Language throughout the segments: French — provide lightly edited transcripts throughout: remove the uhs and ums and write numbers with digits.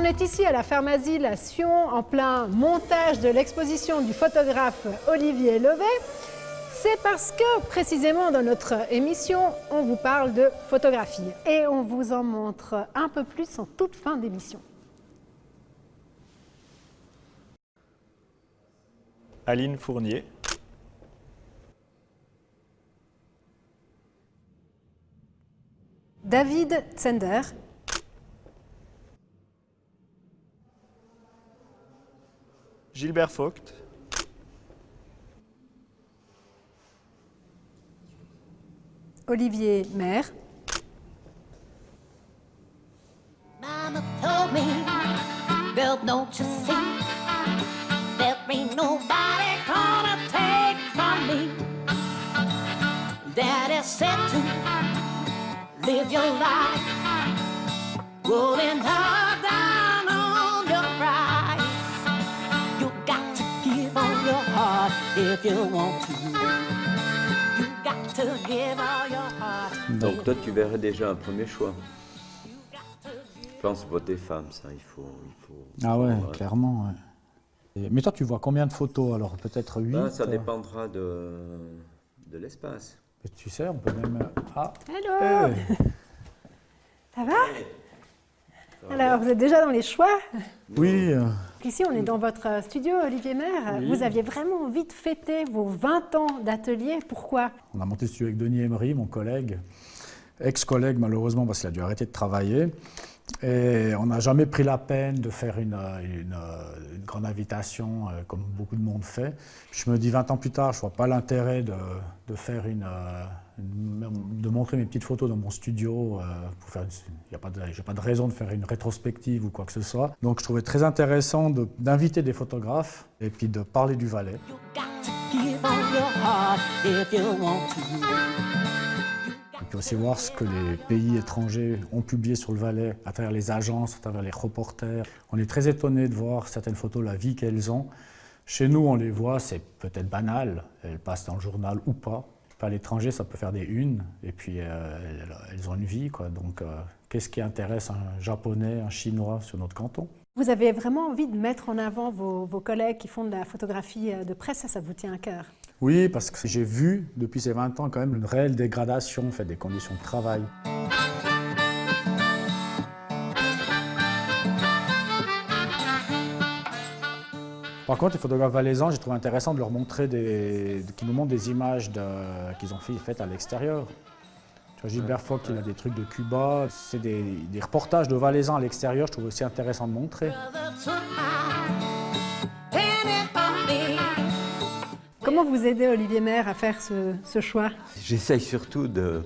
on est ici à la Ferme Asile à Sion, en plein montage de l'exposition du photographe Olivier Levet, c'est parce que, précisément dans notre émission, on vous parle de photographie. Et on vous en montre un peu plus en toute fin d'émission. Aline Fournier. David Zender. Gilbert Vogt. Olivier Maire. Mama told me, girl, don't you see, there ain't nobody gonna take from me. Daddy said to live your life, rolling her down on your price. You got to give all your heart if you want to. You got to give all your heart. Donc toi, tu verrais déjà un premier choix. Je pense voter femme, ça, il faut Ah ouais, prendre, clairement. Ouais. Mais toi, tu vois combien de photos alors? Peut-être 8 Ben, ça dépendra de l'espace. Mais tu sais, on peut même... Ah. Hello. Hey. Ça va? Alors, vous êtes déjà dans les choix? Oui. Ici, on est dans votre studio, Olivier Maire. Oui. Vous aviez vraiment envie de fêter vos 20 ans d'atelier. Pourquoi? On a monté ce studio avec Denis Emery, mon collègue, ex-collègue malheureusement parce qu'il a dû arrêter de travailler. Et on n'a jamais pris la peine de faire une grande invitation comme beaucoup de monde fait. Je me dis 20 ans plus tard, je ne vois pas l'intérêt de faire de montrer mes petites photos dans mon studio. Il n'y a pas de raison de faire une rétrospective ou quoi que ce soit. Donc je trouvais très intéressant d'inviter des photographes et puis de parler du Valais. You got to give all your heart if you want to. Et puis aussi voir ce que les pays étrangers ont publié sur le Valais à travers les agences, à travers les reporters. On est très étonné de voir certaines photos, la vie qu'elles ont. Chez nous, on les voit, c'est peut-être banal, elles passent dans le journal ou pas. À l'étranger, ça peut faire des unes, et puis elles ont une vie, quoi. Donc, qu'est-ce qui intéresse un Japonais, un Chinois sur notre canton? Vous avez vraiment envie de mettre en avant vos collègues qui font de la photographie de presse, ça vous tient à cœur? Oui, parce que j'ai vu depuis ces 20 ans quand même une réelle dégradation en fait, des conditions de travail. Par contre, les photographes valaisans, j'ai trouvé intéressant de leur montrer qu'ils nous montrent des images qu'ils ont faites à l'extérieur. Tu vois, Gilbert Vogt, il a des trucs de Cuba, c'est des reportages de valaisans à l'extérieur, je trouve aussi intéressant de montrer. Comment vous aidez Olivier Maire à faire ce choix? J'essaye surtout de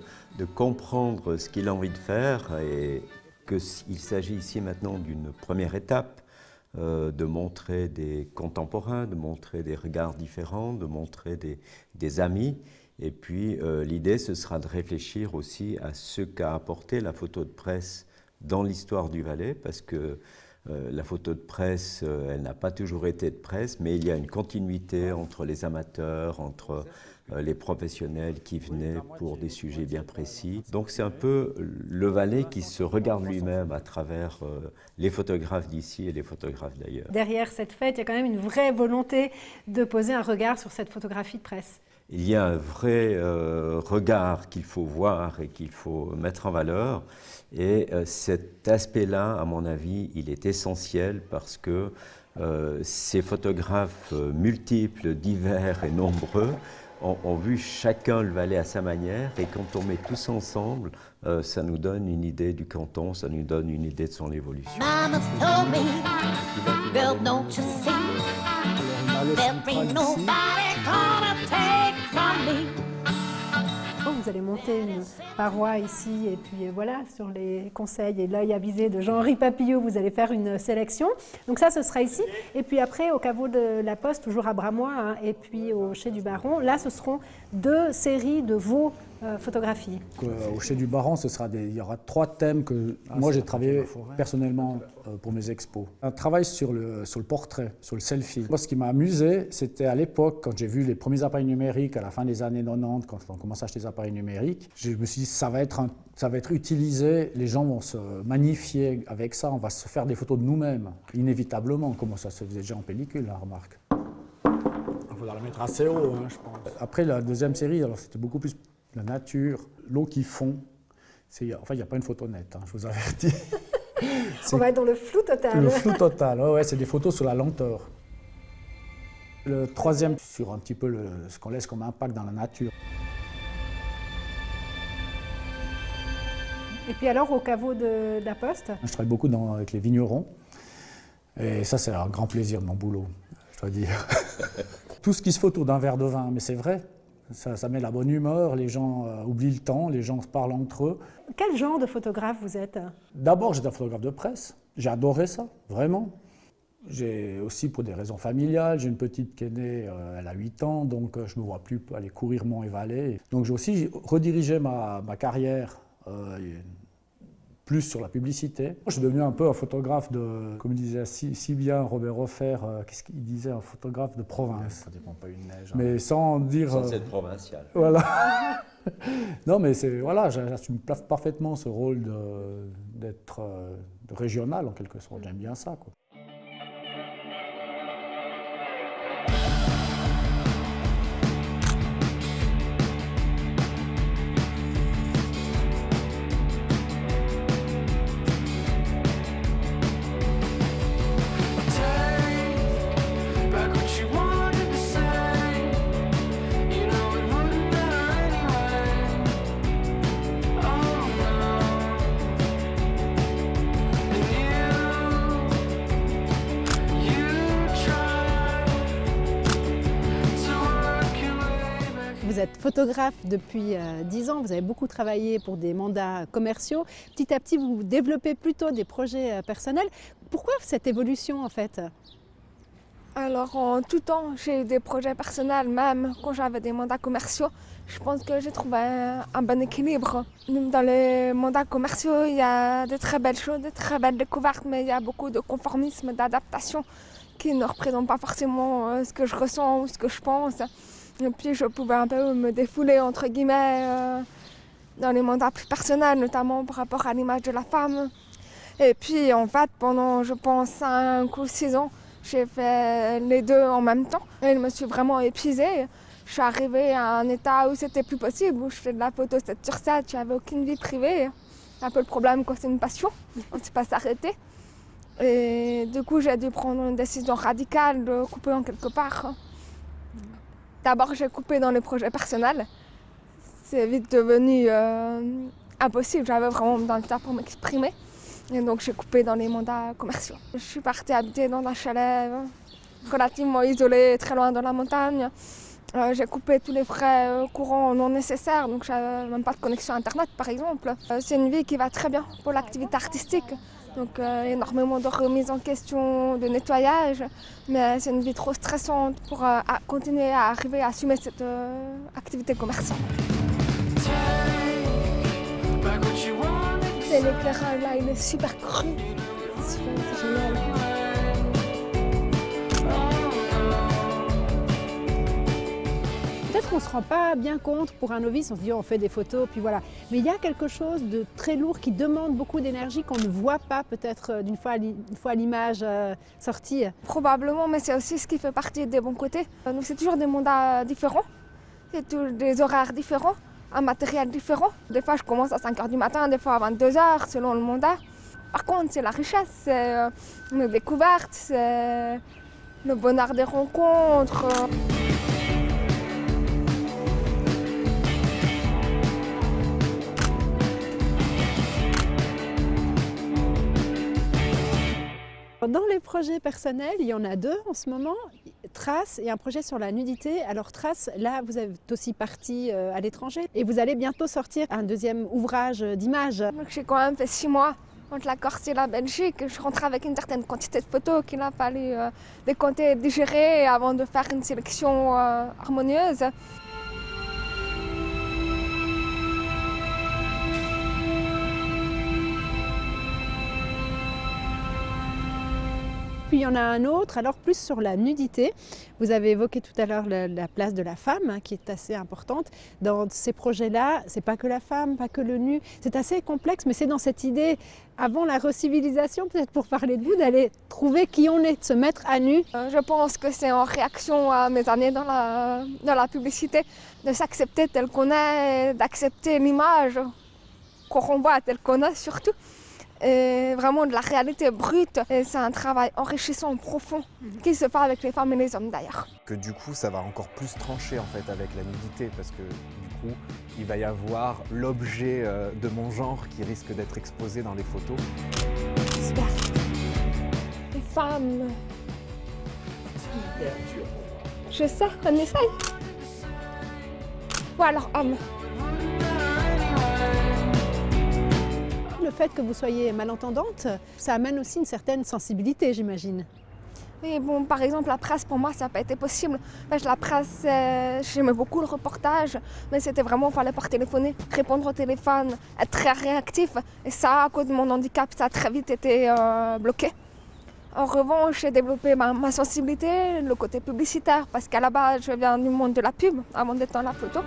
comprendre ce qu'il a envie de faire et qu'il s'agit ici maintenant d'une première étape, de montrer des contemporains, de montrer des regards différents, de montrer des amis. Et puis l'idée, ce sera de réfléchir aussi à ce qu'a apporté la photo de presse dans l'histoire du Valais, parce que la photo de presse, elle n'a pas toujours été de presse, mais il y a une continuité entre les amateurs, entre les professionnels qui venaient pour des sujets bien précis. Donc c'est un peu le Valais qui se regarde lui-même à travers les photographes d'ici et les photographes d'ailleurs. Derrière cette fête, il y a quand même une vraie volonté de poser un regard sur cette photographie de presse. Il y a un vrai regard qu'il faut voir et qu'il faut mettre en valeur. Et cet aspect-là, à mon avis, il est essentiel parce que ces photographes multiples, divers et nombreux ont vu chacun le Valais à sa manière. Et quand on met tous ensemble, ça nous donne une idée du canton, ça nous donne une idée de son évolution. Mama told me, girl, don't you see, there ain't nobody gonna take from me. Vous allez monter une paroi ici et puis voilà, sur les conseils et l'œil avisé de Jean-Henri Papillot, vous allez faire une sélection. Donc ça, ce sera ici. Et puis après, au caveau de la Poste, toujours à Bramois, hein, et puis au Chai du Baron, là, ce seront 2 séries de vos photographies. Au Chai du Baron, il y aura 3 thèmes que moi j'ai travaillé personnellement pour mes expos. Un travail sur le portrait, sur le selfie. Moi, ce qui m'a amusé, c'était à l'époque, quand j'ai vu les premiers appareils numériques à la fin des années 90, quand on commençait à acheter des appareils numériques, numérique. Je me suis dit, ça va être utilisé, les gens vont se magnifier avec ça, on va se faire des photos de nous-mêmes, inévitablement, comme ça se faisait déjà en pellicule, la remarque. Il faudra la mettre assez haut, hein, je pense. Après, la deuxième série, alors c'était beaucoup plus la nature, l'eau qui fond. Enfin, il n'y a pas une photo nette, hein, je vous avertis. On va être dans le flou total. Le flou total, ouais, c'est des photos sur la lenteur. Le troisième, sur un petit peu ce qu'on laisse comme impact dans la nature. Et puis alors, au caveau de la Poste? Je travaille beaucoup avec les vignerons. Et ça, c'est un grand plaisir de mon boulot, je dois dire. Tout ce qui se fait autour d'un verre de vin, mais c'est vrai. Ça met la bonne humeur, les gens oublient le temps, les gens se parlent entre eux. Quel genre de photographe vous êtes? D'abord, j'étais un photographe de presse. J'ai adoré ça, vraiment. J'ai aussi, pour des raisons familiales, j'ai une petite qui est née, elle a 8 ans, donc je ne me vois plus aller courir monts et vallées. Donc j'ai aussi redirigé ma carrière plus sur la publicité. Je suis devenu un peu un photographe de, comme disait si bien Robert Hoffer, qu'est-ce qu'il disait, un photographe de province. Ça dépend pas une neige. Mais sans dire... Sans être provincial. Voilà. Non, mais voilà, j'assume parfaitement ce rôle d'être régional en quelque sorte. J'aime bien ça, quoi. Vous êtes photographe depuis 10 ans, vous avez beaucoup travaillé pour des mandats commerciaux. Petit à petit, vous développez plutôt des projets personnels. Pourquoi cette évolution en fait? Alors en tout temps, j'ai eu des projets personnels, même quand j'avais des mandats commerciaux. Je pense que j'ai trouvé un bon équilibre. Dans les mandats commerciaux, il y a de très belles choses, de très belles découvertes, mais il y a beaucoup de conformisme, d'adaptation qui ne représente pas forcément ce que je ressens ou ce que je pense. Et puis je pouvais un peu me défouler, entre guillemets, dans les mandats plus personnels, notamment par rapport à l'image de la femme. Et puis en fait, pendant, je pense, 5 ou 6 ans, j'ai fait les deux en même temps. Et je me suis vraiment épuisée. Je suis arrivée à un état où c'était plus possible, où je fais de la photo 7 sur 7, j'avais aucune vie privée. C'est un peu le problème quand c'est une passion, on ne sait pas s'arrêter. Et du coup, j'ai dû prendre une décision radicale de couper en quelque part. D'abord, j'ai coupé dans les projets personnels. C'est vite devenu impossible, j'avais vraiment besoin de temps pour m'exprimer. Et donc, j'ai coupé dans les mandats commerciaux. Je suis partie habiter dans un chalet relativement isolé, très loin de la montagne. J'ai coupé tous les frais courants non nécessaires, donc je n'avais même pas de connexion Internet, par exemple. C'est une vie qui va très bien pour l'activité artistique. Donc énormément de remise en question, de nettoyage, mais c'est une vie trop stressante pour continuer à arriver à assumer cette activité commerciale. C'est l'éclairage là, il est super cru, c'est génial. Peut-être qu'on ne se rend pas bien compte pour un novice, on se dit on fait des photos, puis voilà. Mais il y a quelque chose de très lourd qui demande beaucoup d'énergie qu'on ne voit pas peut-être d'une fois à l'image sortie. Probablement, mais c'est aussi ce qui fait partie des bons côtés. Donc c'est toujours des mandats différents, c'est toujours des horaires différents, un matériel différent. Des fois je commence à 5h du matin, des fois à 22h selon le mandat. Par contre c'est la richesse, c'est les découvertes, c'est le bonheur des rencontres. Dans les projets personnels, il y en a 2 en ce moment, Trace et un projet sur la nudité. Alors Trace, là vous êtes aussi parti à l'étranger et vous allez bientôt sortir un deuxième ouvrage d'images. J'ai quand même fait 6 mois entre la Corse et la Belgique. Je rentrais avec une certaine quantité de photos qu'il a fallu décompter et digérer avant de faire une sélection harmonieuse. Puis il y en a un autre, alors plus sur la nudité. Vous avez évoqué tout à l'heure la place de la femme, hein, qui est assez importante. Dans ces projets-là, c'est pas que la femme, pas que le nu. C'est assez complexe, mais c'est dans cette idée, avant la recivilisation, peut-être pour parler de vous, d'aller trouver qui on est, de se mettre à nu. Je pense que c'est en réaction à mes années dans la publicité, de s'accepter tel qu'on est, d'accepter l'image qu'on renvoie tel qu'on est surtout. Et vraiment de la réalité brute. Et c'est un travail enrichissant, profond, qui se fait avec les femmes et les hommes d'ailleurs. Que du coup, ça va encore plus trancher en fait avec la nudité parce que du coup, il va y avoir l'objet de mon genre qui risque d'être exposé dans les photos. Super. Les femmes. Je sais, on essaye. Ou alors hommes. Le fait que vous soyez malentendante, ça amène aussi une certaine sensibilité, j'imagine. Oui, bon, par exemple, la presse, pour moi, ça n'a pas été possible. La presse, j'aimais beaucoup le reportage, mais c'était vraiment, il fallait pas téléphoner, répondre au téléphone, être très réactif. Et ça, à cause de mon handicap, ça a très vite été bloqué. En revanche, j'ai développé ma sensibilité, le côté publicitaire, parce qu'à la base, je viens du monde de la pub, avant d'être dans la photo.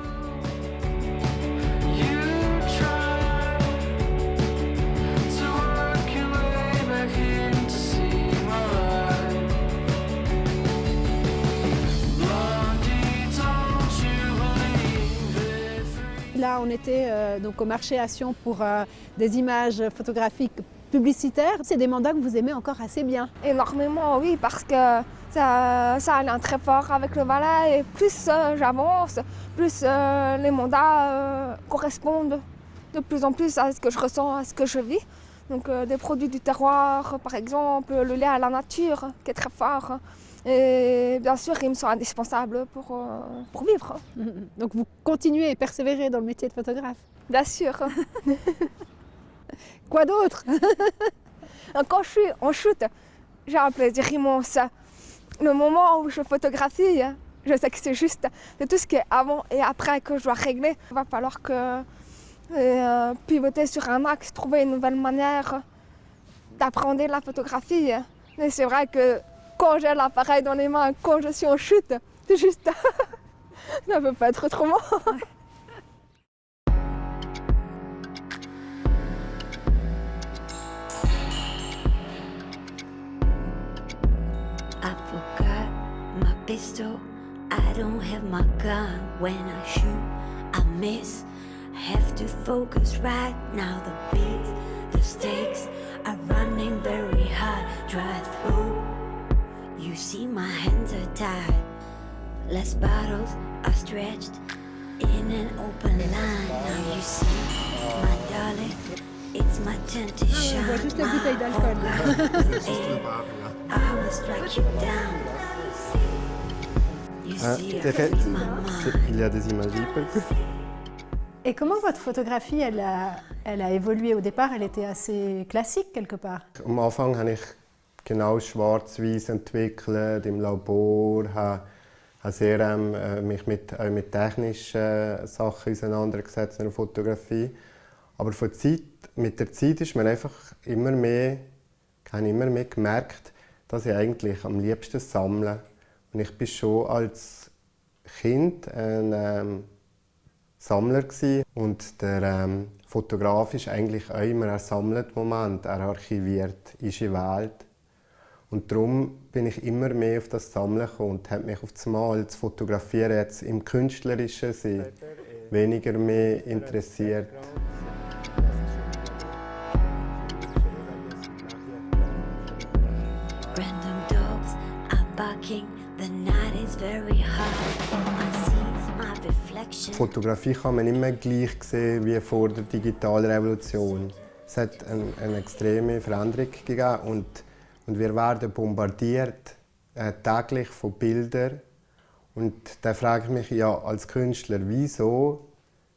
Là, on était donc au marché à Sion pour des images photographiques publicitaires. C'est des mandats que vous aimez encore assez bien. Énormément, oui, parce que ça allait très fort avec le Valais. Et plus j'avance, plus les mandats correspondent de plus en plus à ce que je ressens, à ce que je vis. Donc des produits du terroir, par exemple, le lait à la nature, qui est très fort. Et bien sûr, ils me sont indispensables pour vivre. Donc vous continuez et persévérez dans le métier de photographe. Bien sûr. Quoi d'autre? Quand je suis en shoot, j'ai un plaisir immense. Le moment où je photographie, je sais que c'est juste. C'est tout ce qui est avant et après que je dois régler. Il va falloir que pivoter sur un axe, trouver une nouvelle manière d'apprendre la photographie. Mais c'est vrai que quand j'ai l'appareil dans les mains, quand je suis en chute, c'est juste... ça ne peut pas être autrement. I forgot my pistol, I don't have my gun. When I shoot, I miss. Have to focus right now, the beat, the stakes are running very hard. Drive through. You see my hands are tied. Less bottles are stretched in an open line. Now you see, my darling, it's my turn to shine. On voit juste la bouteille d'alcool. I will strike you down. You see, I feel my mind. Il y a des images hyper. Et comment votre photographie, elle a évolué? Au départ, elle était assez classique quelque part. Am Anfang habe ich genau schwarz-weiß entwickelt im Labor, habe sehr mich mit technischen Sachen auseinandergesetzt in der Fotografie. Aber mit der Zeit ist mir einfach immer mehr gemerkt, dass ich eigentlich am liebsten sammle. Und ich war schon als Kind ein Sammler gewesen. Und der Fotograf ist eigentlich auch immer ein Sammlet-Moment, er archiviert, ist in Welt. Und darum bin ich immer mehr auf das Sammeln gekommen und habe mich auf das Mal, das Fotografieren jetzt im künstlerischen Sinn weniger mehr interessiert. Random dogs are barking, the night is very hot. I see my reflection. Fotografie kann man nicht mehr gleich sehen wie vor der Digitalrevolution. Es hat eine extreme Veränderung gegeben und wir werden bombardiert täglich von Bildern. Und da frage ich mich ja als Künstler, wieso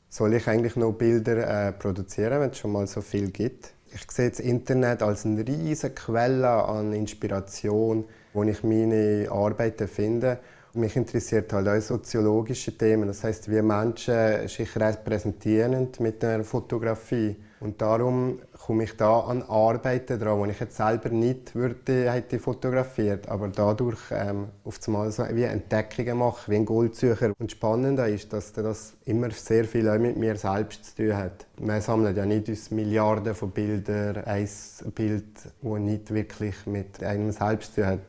soll ich eigentlich noch Bilder produzieren, wenn es schon mal so viel gibt? Ich sehe das Internet als eine riesige Quelle an Inspiration, wo ich meine Arbeiten finde. Mich interessiert halt auch soziologische Themen, das heißt, wie Menschen sich repräsentieren mit der Fotografie. Und darum komme ich da an Arbeiten dran, die ich jetzt selber nicht hätte fotografiert, aber dadurch auf einmal so wie Entdeckungen mache, wie ein Goldsucher. Und spannend ist, dass das immer sehr viel auch mit mir selbst zu tun hat. Wir sammeln ja nicht aus Milliarden von Bildern ein Bild, das nicht wirklich mit einem selbst zu tun hat.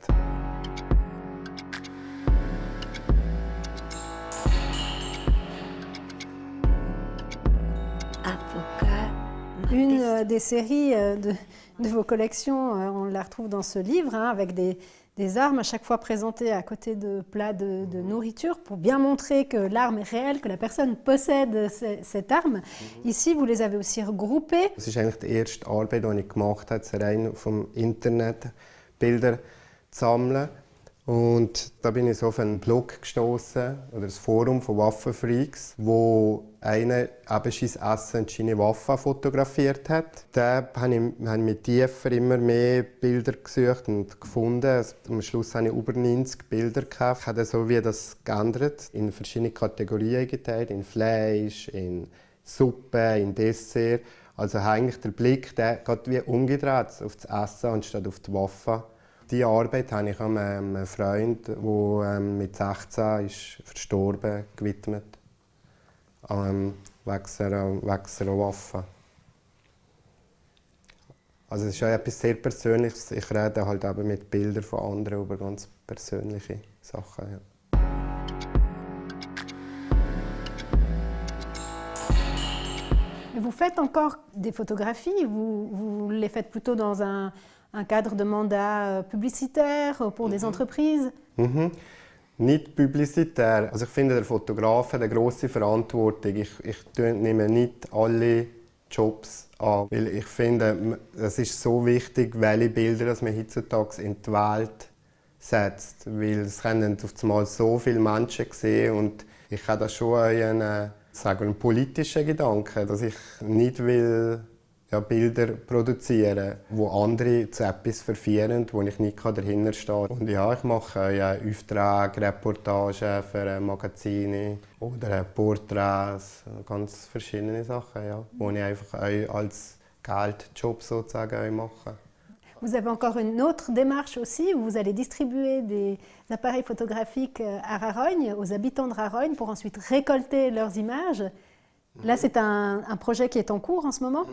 Une des séries de vos collections, on la retrouve dans ce livre, hein, avec des armes à chaque fois présentées à côté de plats de nourriture pour bien montrer que l'arme est réelle, que la personne possède cette arme. Ici, vous les avez aussi regroupées. Das ist eigentlich die erste Arbeit, die ich gemacht habe, rein vom Internet Bilder zu sammeln. Und da bin ich so auf einen Blog gestoßen oder das Forum von Waffenfreaks, wo einer eben sein Essen und seine Waffen fotografiert hat. Da habe ich mit tiefer immer mehr Bilder gesucht und gefunden. Also, am Schluss habe ich über 90 Bilder gekauft. Ich habe so wie das geändert, in verschiedene Kategorien geteilt, in Fleisch, in Suppe, in Dessert. Also eigentlich der Blick, der geht wie umgedreht auf das Essen anstatt auf die Waffen. Diese Arbeit habe ich einem Freund, der mit 16 ist verstorben, gewidmet. Wegen einer Waffe. Also es ist auch etwas sehr Persönliches. Ich rede halt eben mit Bildern von anderen über ganz persönliche Sachen. Ja. Vous faites encore des photographies, vous les faites plutôt dans un cadre de mandat publicitaire pour des entreprises? Nicht publizitär. Also ich finde, der Fotograf hat eine grosse Verantwortung. Ich nehme nicht alle Jobs an, weil ich finde, es ist so wichtig, welche Bilder dass man heutzutage in die Welt setzt. Weil es können auf einmal so viele Menschen sehen und ich habe da schon einen politischen Gedanken, dass ich nicht will, Bilder produzieren, wo andere zu etwas verführen, wo ich nicht dahinter stehen kann. Und ja, ich mache Aufträge, Reportagen für Magazine oder Porträts, ganz verschiedene Sachen, die ich einfach auch als Geldjob sozusagen mache. Vous avez encore une autre démarche aussi, où vous allez distribuer des appareils photographiques à Rarogne, aux habitants de Rarogne, pour ensuite récolter leurs images. Là, c'est un projet qui est en cours en ce moment.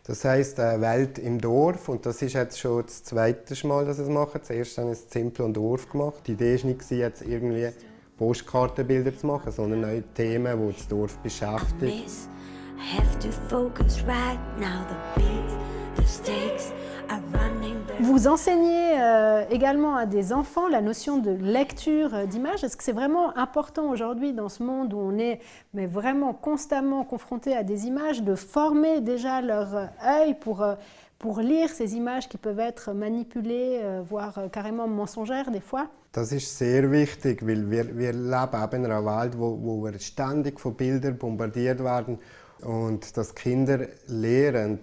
Das heisst Welt im Dorf und das ist jetzt schon das zweite Mal, dass ich es mache. Zuerst habe ich es Zimpel und Dorf gemacht. Die Idee war nicht, jetzt irgendwie Postkartenbilder zu machen, sondern neue Themen, die das Dorf beschäftigen. Vous enseignez également à des enfants la notion de lecture d'images. Est-ce que c'est vraiment important aujourd'hui dans ce monde où on est vraiment constamment confronté à des images, de former déjà leur œil pour lire ces images qui peuvent être manipulées, voire carrément mensongères des fois? Das ist sehr wichtig, weil wir leben eben in einer Welt, wo wir ständig von Bildern bombardiert werden und dass Kinder lernen,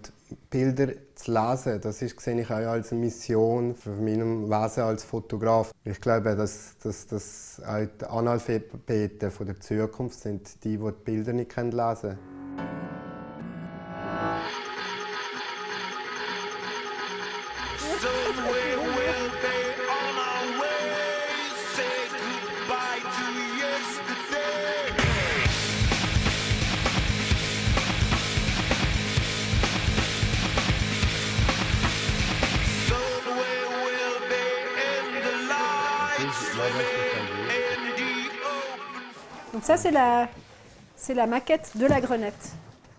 Bilder zu lesen, das sehe ich auch als Mission für mein Wesen als Fotograf. Ich glaube, dass auch die Analphabeten von der Zukunft sind, die Bilder nicht lesen können. Donc ça, c'est la maquette de la Grenette.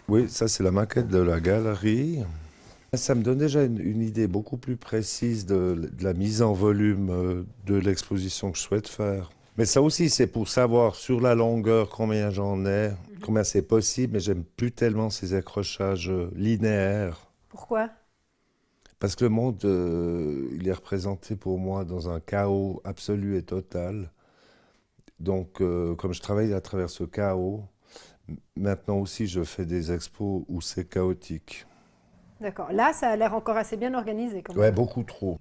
Oui, ça c'est la maquette de la galerie. Ça me donne déjà une idée beaucoup plus précise de la mise en volume de l'exposition que je souhaite faire. Mais ça aussi, c'est pour savoir sur la longueur combien j'en ai, combien c'est possible, mais j'aime plus tellement ces accrochages linéaires. Pourquoi ? Parce que le monde, il est représenté pour moi dans un chaos absolu et total. Donc, comme je travaille à travers ce chaos, maintenant aussi je fais des expos où c'est chaotique. D'accord. Là, ça a l'air encore assez bien organisé. Quand même. Ouais, beaucoup trop.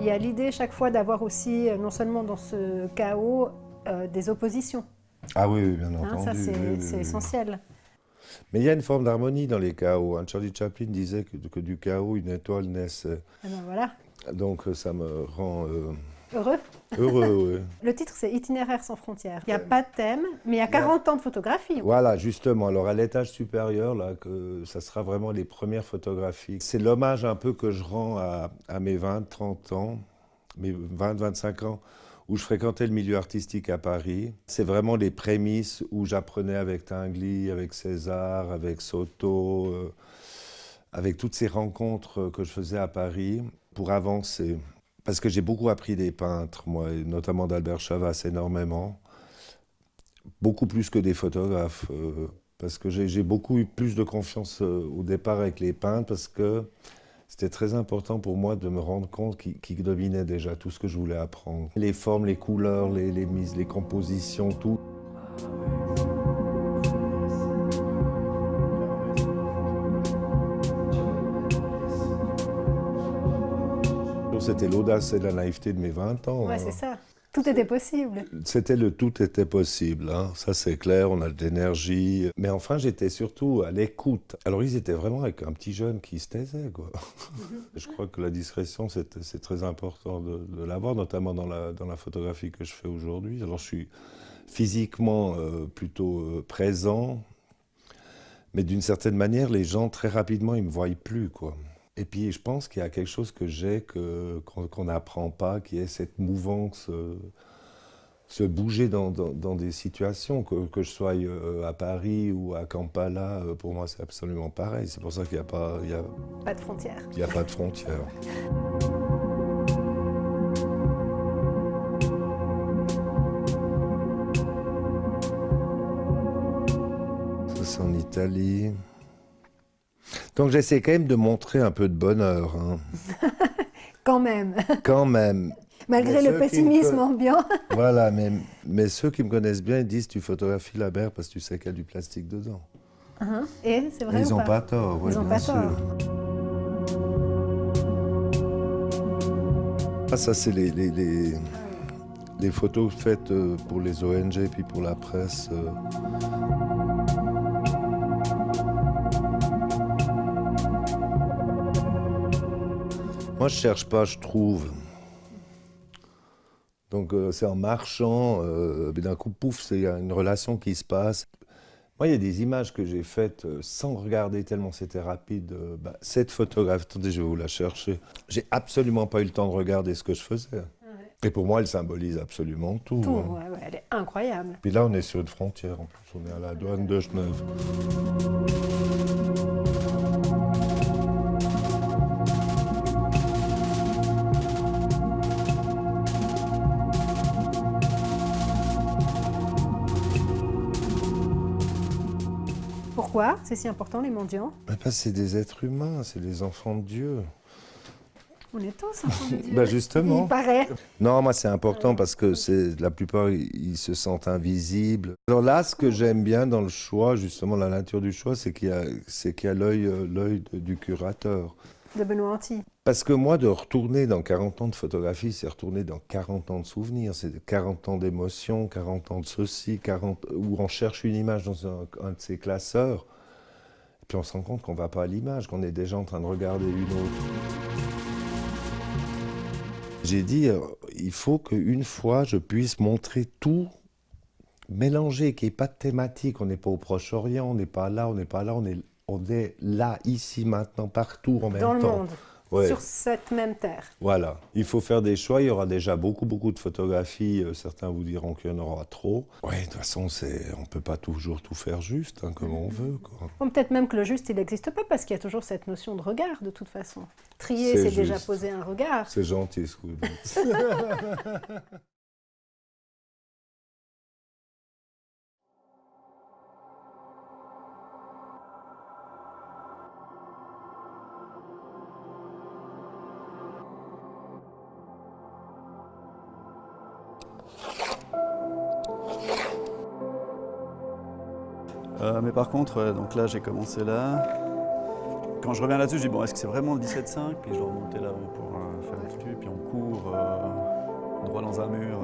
il y a l'idée chaque fois d'avoir aussi, non seulement dans ce chaos, des oppositions. Ah oui, oui, bien Hein, entendu. ça, c'est oui, oui, c'est oui. essentiel. Mais il y a une forme d'harmonie dans les chaos, hein. Charlie Chaplin disait que du chaos, une étoile naissait. Eh ben voilà, Donc ça me rend heureux. heureux. Oui. Le titre, c'est Itinéraire sans frontières. Il n'y a pas de thème, mais il y a 40 ans de photographie. Voilà, justement. Alors à l'étage supérieur, là, ça sera vraiment les premières photographies. C'est l'hommage un peu que je rends à mes 20, 30 ans, mes 20, 25 ans, où je fréquentais le milieu artistique à Paris. C'est vraiment les prémices où j'apprenais avec Tinguely, avec César, avec Soto, avec toutes ces rencontres que je faisais à Paris pour avancer. Parce que j'ai beaucoup appris des peintres, moi, et notamment d'Albert Chavas, énormément. Beaucoup plus que des photographes. Parce que j'ai beaucoup eu plus de confiance au départ avec les peintres, parce que c'était très important pour moi de me rendre compte qu'ils dominaient déjà tout ce que je voulais apprendre. Les formes, les couleurs, les mises, les compositions, tout. C'était l'audace et la naïveté de mes 20 ans. Ouais, hein. c'est ça. Tout était possible. C'était le tout était possible, hein. Ça c'est clair, on a de l'énergie. Mais enfin, j'étais surtout à l'écoute. Alors ils étaient vraiment avec un petit jeune qui se taisait, quoi. Je crois que la discrétion, c'est très important de l'avoir, notamment dans la photographie que je fais aujourd'hui. Alors je suis physiquement plutôt présent, mais d'une certaine manière, les gens, très rapidement, ils ne me voient plus, quoi. Et puis, je pense qu'il y a quelque chose que j'ai qu'on n'apprend pas, qui est cette mouvance, se bouger dans des situations, que je sois à Paris ou à Kampala, pour moi, c'est absolument pareil. C'est pour ça qu'il n'y a pas... Pas de frontières. Il n'y a pas de frontières. Ça, c'est en Italie. Donc j'essaie quand même de montrer un peu de bonheur. Hein. Quand même. Quand même. Malgré Mais le pessimisme ambiant. Voilà, mais ceux qui me connaissent bien, ils disent tu photographies la mer parce que tu sais qu'il y a du plastique dedans. Et c'est vrai Ils ou n'ont pas tort, Ils ouais, n'ont bien pas sûr. tort. Ah, ça, c'est les photos faites pour les ONG et puis pour la presse. Moi, je cherche pas, je trouve. Donc, c'est en marchant, d'un coup, pouf, il y a une relation qui se passe. Moi, il y a des images que j'ai faites sans regarder tellement c'était rapide. Cette photographe, attendez, je vais vous la chercher. J'ai absolument pas eu le temps de regarder ce que je faisais. Et pour moi, elle symbolise absolument tout. Tout, hein. ouais, elle est incroyable. Puis là, on est sur une frontière, en plus, on est à la douane de Genève. Pourquoi c'est si important, les mendiants? Mais parce que c'est des êtres humains, c'est des enfants de Dieu. On est tous enfants de Dieu. Bah justement. Il paraît. Non, moi c'est important parce que la plupart ils se sentent invisibles. Alors là, ce que j'aime bien dans le choix, justement la nature du choix, c'est qu'il y a l'œil du curateur. De Benoît Anti. Parce que moi, de retourner dans 40 ans de photographie, c'est retourner dans 40 ans de souvenirs, c'est 40 ans d'émotions, 40 ans de ceci, où on cherche une image dans un de ces classeurs, et puis on se rend compte qu'on ne va pas à l'image, qu'on est déjà en train de regarder une autre. J'ai dit, il faut qu'une fois, je puisse montrer tout, mélanger, qu'il n'y ait pas de thématique. On n'est pas au Proche-Orient, on n'est pas là, on n'est pas là, on est là, ici, maintenant, partout en même temps. Dans le monde. Ouais. Sur cette même terre. Voilà, il faut faire des choix, il y aura déjà beaucoup de photographies, certains vous diront qu'il y en aura trop. Oui, de toute façon, on ne peut pas toujours tout faire juste, hein, comme on veut, quoi. Bon, peut-être même que le juste, il n'existe pas, parce qu'il y a toujours cette notion de regard, de toute façon. Trier, c'est déjà poser un regard. C'est gentil ce que vous dites. Mais par contre, donc là j'ai commencé là. quand je reviens là-dessus, je dis bon, est-ce que c'est vraiment le 17.5? Puis je dois remonter là-haut pour faire l'étude, puis on court droit dans un mur.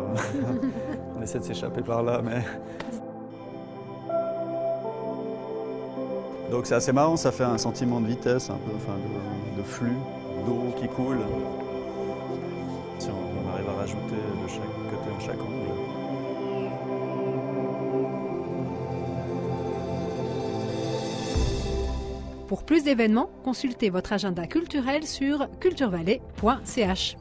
On essaie de s'échapper par là, mais... Donc c'est assez marrant, ça fait un sentiment de vitesse, un peu, enfin de flux d'eau qui coule. Si on arrive à rajouter de chaque côté en chaque angle. Pour plus d'événements, consultez votre agenda culturel sur culturevallée.ch.